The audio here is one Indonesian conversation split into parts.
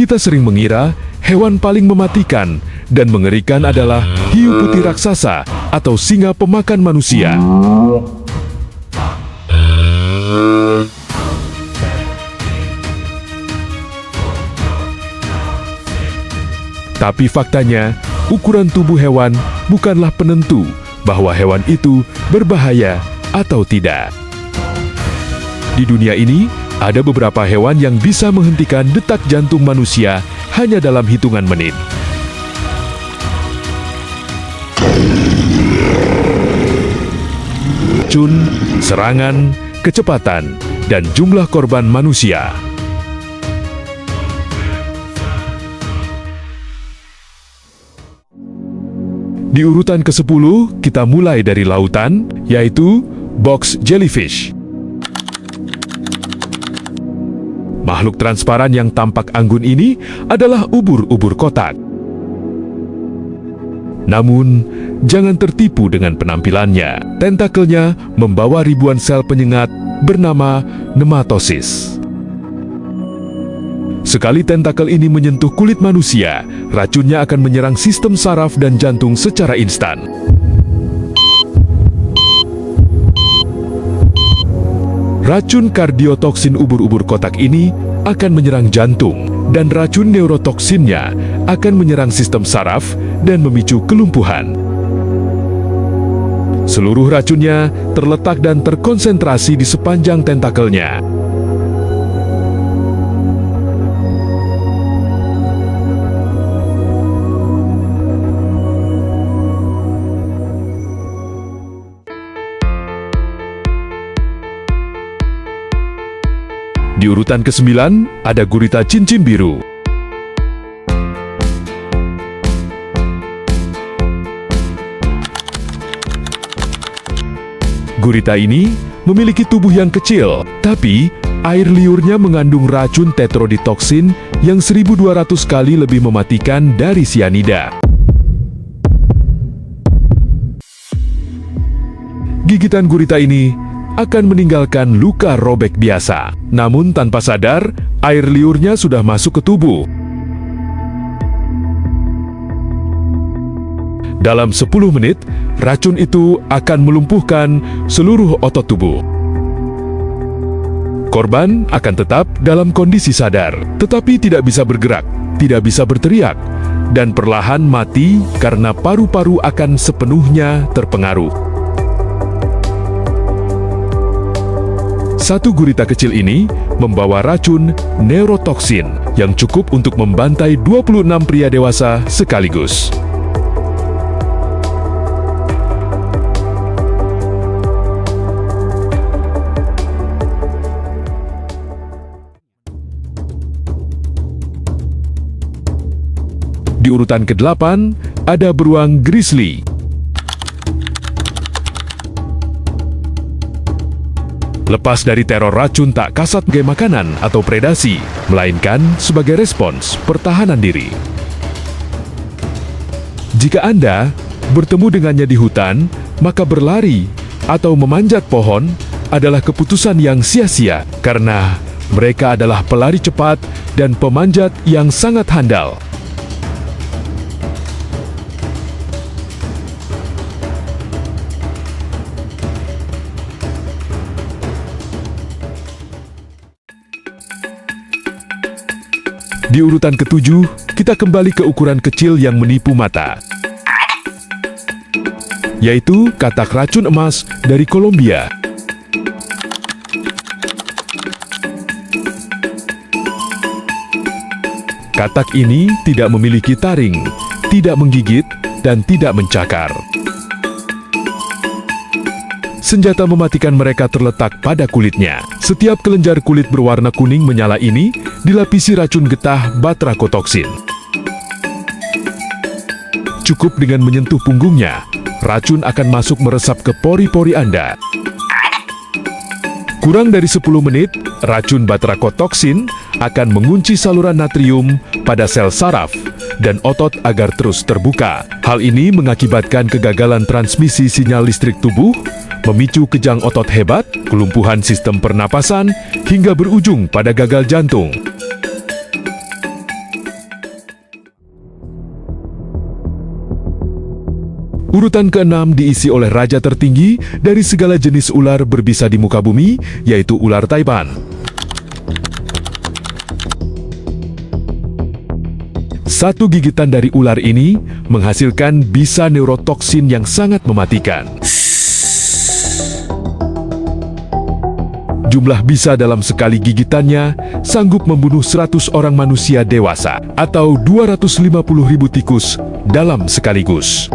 Kita sering mengira hewan paling mematikan dan mengerikan adalah hiu putih raksasa atau singa pemakan manusia. Tapi faktanya, ukuran tubuh hewan bukanlah penentu bahwa hewan itu berbahaya atau tidak. Di dunia ini, ada beberapa hewan yang bisa menghentikan detak jantung manusia hanya dalam hitungan menit. Racun, serangan, kecepatan, dan jumlah korban manusia. Di urutan ke-10, kita mulai dari lautan, yaitu box jellyfish. Makhluk transparan yang tampak anggun ini adalah ubur-ubur kotak. Namun, jangan tertipu dengan penampilannya. Tentakelnya membawa ribuan sel penyengat bernama nematosis. Sekali tentakel ini menyentuh kulit manusia, racunnya akan menyerang sistem saraf dan jantung secara instan. Racun kardiotoksin ubur-ubur kotak ini akan menyerang jantung, dan racun neurotoksinnya akan menyerang sistem saraf dan memicu kelumpuhan. Seluruh racunnya terletak dan terkonsentrasi di sepanjang tentakelnya. Di urutan ke-9, ada gurita cincin biru. Gurita ini memiliki tubuh yang kecil, tapi air liurnya mengandung racun tetroditoksin yang 1.200 kali lebih mematikan dari sianida. Gigitan gurita ini akan meninggalkan luka robek biasa. Namun tanpa sadar, air liurnya sudah masuk ke tubuh. Dalam 10 menit, racun itu akan melumpuhkan seluruh otot tubuh. Korban akan tetap dalam kondisi sadar, tetapi tidak bisa bergerak, tidak bisa berteriak, dan perlahan mati karena paru-paru akan sepenuhnya terpengaruh. Satu gurita kecil ini membawa racun neurotoksin yang cukup untuk membantai 26 pria dewasa sekaligus. Di urutan ke-8, ada beruang grizzly. Lepas dari teror racun tak kasat sebagai makanan atau predasi, melainkan sebagai respons pertahanan diri. Jika Anda bertemu dengannya di hutan, maka berlari atau memanjat pohon adalah keputusan yang sia-sia karena mereka adalah pelari cepat dan pemanjat yang sangat handal. Di urutan ke-7, kita kembali ke ukuran kecil yang menipu mata, yaitu katak racun emas dari Kolombia. Katak ini tidak memiliki taring, tidak menggigit, dan tidak mencakar. Senjata mematikan mereka terletak pada kulitnya. Setiap kelenjar kulit berwarna kuning menyala ini dilapisi racun getah batrakotoxin. Cukup dengan menyentuh punggungnya, racun akan masuk meresap ke pori-pori Anda. Kurang dari 10 menit, racun batrakotoxin akan mengunci saluran natrium pada sel saraf dan otot agar terus terbuka. Hal ini mengakibatkan kegagalan transmisi sinyal listrik tubuh, memicu kejang otot hebat, kelumpuhan sistem pernapasan, hingga berujung pada gagal jantung. Urutan ke-6 diisi oleh raja tertinggi dari segala jenis ular berbisa di muka bumi, yaitu ular Taipan. Satu gigitan dari ular ini menghasilkan bisa neurotoksin yang sangat mematikan. Jumlah bisa dalam sekali gigitannya sanggup membunuh 100 orang manusia dewasa atau 250.000 tikus dalam sekaligus.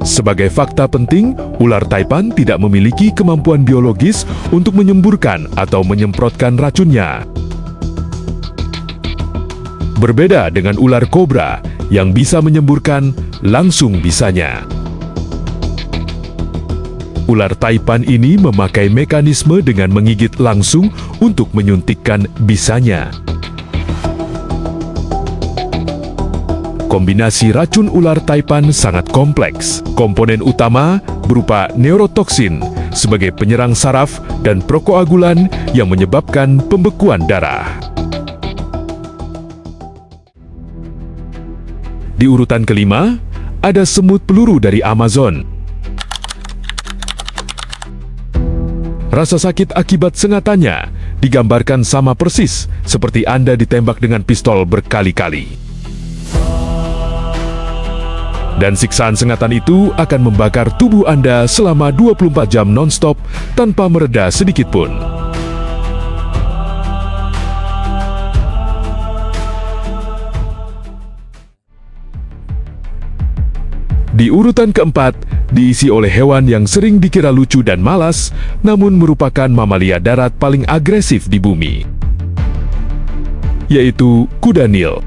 Sebagai fakta penting, ular Taipan tidak memiliki kemampuan biologis untuk menyemburkan atau menyemprotkan racunnya. Berbeda dengan ular kobra yang bisa menyemburkan langsung bisanya. Ular Taipan ini memakai mekanisme dengan menggigit langsung untuk menyuntikkan bisanya. Kombinasi racun ular Taipan sangat kompleks. Komponen utama berupa neurotoksin sebagai penyerang saraf dan prokoagulan yang menyebabkan pembekuan darah. Di urutan kelima, ada semut peluru dari Amazon. Rasa sakit akibat sengatannya digambarkan sama persis seperti Anda ditembak dengan pistol berkali-kali. Dan siksaan sengatan itu akan membakar tubuh Anda selama 24 jam non-stop tanpa mereda sedikit pun. Di urutan keempat, diisi oleh hewan yang sering dikira lucu dan malas, namun merupakan mamalia darat paling agresif di bumi, yaitu kuda Nil.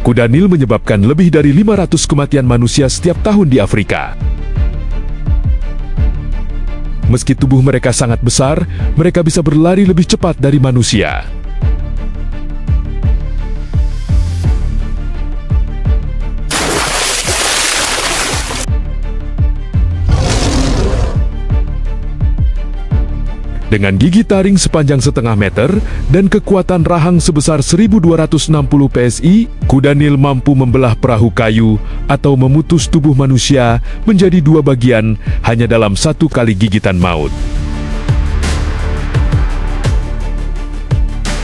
Kuda Nil menyebabkan lebih dari 500 kematian manusia setiap tahun di Afrika. Meski tubuh mereka sangat besar, mereka bisa berlari lebih cepat dari manusia. Dengan gigi taring sepanjang setengah meter dan kekuatan rahang sebesar 1260 PSI, kuda Nil mampu membelah perahu kayu atau memutus tubuh manusia menjadi dua bagian hanya dalam satu kali gigitan maut.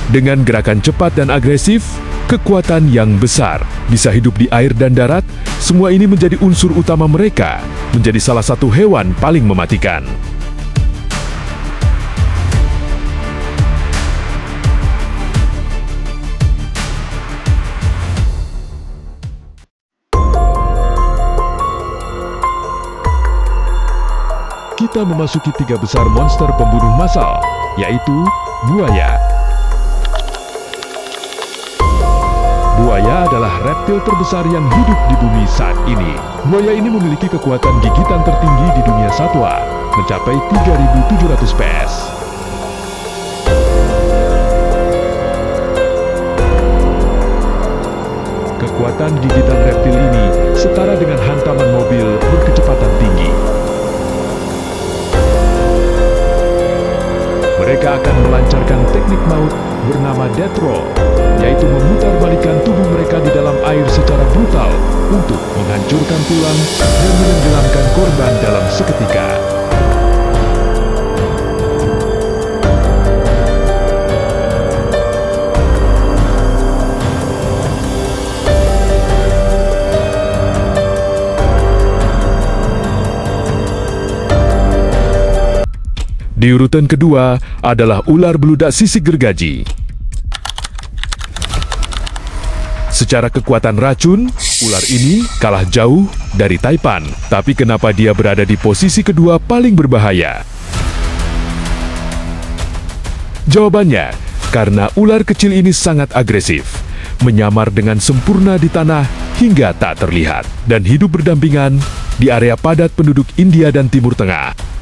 Dengan gerakan cepat dan agresif, kekuatan yang besar, bisa hidup di air dan darat, semua ini menjadi unsur utama mereka, menjadi salah satu hewan paling mematikan. Kita memasuki tiga besar monster pembunuh massal, yaitu buaya. Buaya adalah reptil terbesar yang hidup di bumi saat ini. Buaya ini memiliki kekuatan gigitan tertinggi di dunia satwa, mencapai 3.700 PS. Kekuatan gigitan reptil ini setara dengan hantaman mobil berkecepatan tinggi. Mereka akan melancarkan teknik maut bernama death roll, yaitu memutarbalikkan tubuh mereka di dalam air secara brutal untuk menghancurkan tulang dan menenggelamkan korban dalam seketika. Di urutan kedua adalah ular beludak sisik gergaji. Secara kekuatan racun, ular ini kalah jauh dari Taipan. Tapi kenapa dia berada di posisi kedua paling berbahaya? Jawabannya, karena ular kecil ini sangat agresif, menyamar dengan sempurna di tanah hingga tak terlihat, dan hidup berdampingan di area padat penduduk India dan Timur Tengah.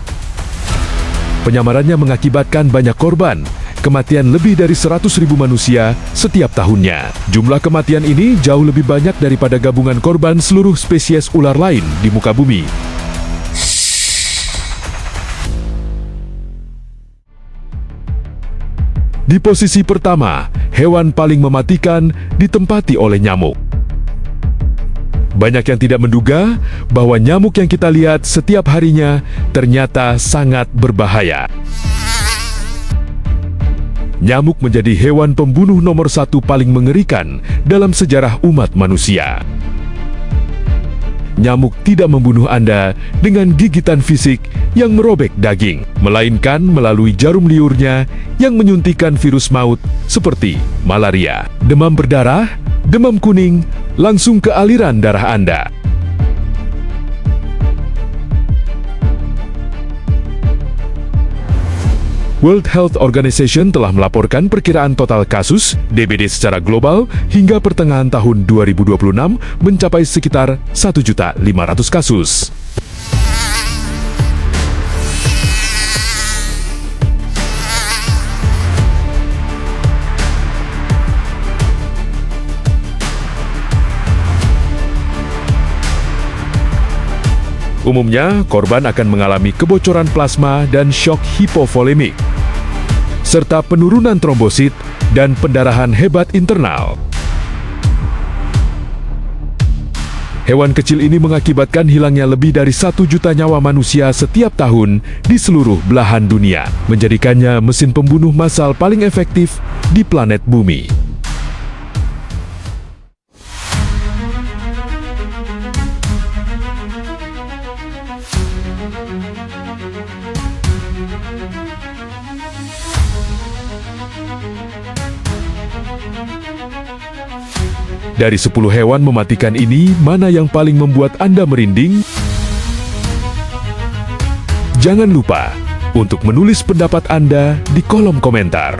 Penyamarannya mengakibatkan banyak korban, kematian lebih dari 100.000 manusia setiap tahunnya. Jumlah kematian ini jauh lebih banyak daripada gabungan korban seluruh spesies ular lain di muka bumi. Di posisi pertama, hewan paling mematikan ditempati oleh nyamuk. Banyak yang tidak menduga bahwa nyamuk yang kita lihat setiap harinya ternyata sangat berbahaya. Nyamuk menjadi hewan pembunuh nomor 1 paling mengerikan dalam sejarah umat manusia. Nyamuk tidak membunuh Anda dengan gigitan fisik yang merobek daging, melainkan melalui jarum liurnya yang menyuntikkan virus maut seperti malaria, demam berdarah, demam kuning, langsung ke aliran darah Anda. World Health Organization telah melaporkan perkiraan total kasus DBD secara global hingga pertengahan tahun 2026 mencapai sekitar 1.500.000 kasus. Umumnya, korban akan mengalami kebocoran plasma dan shock hipovolemik, serta penurunan trombosit dan pendarahan hebat internal. Hewan kecil ini mengakibatkan hilangnya lebih dari 1 juta nyawa manusia setiap tahun di seluruh belahan dunia, menjadikannya mesin pembunuh massal paling efektif di planet bumi. Dari 10 hewan mematikan ini, mana yang paling membuat Anda merinding? Jangan lupa untuk menulis pendapat Anda di kolom komentar.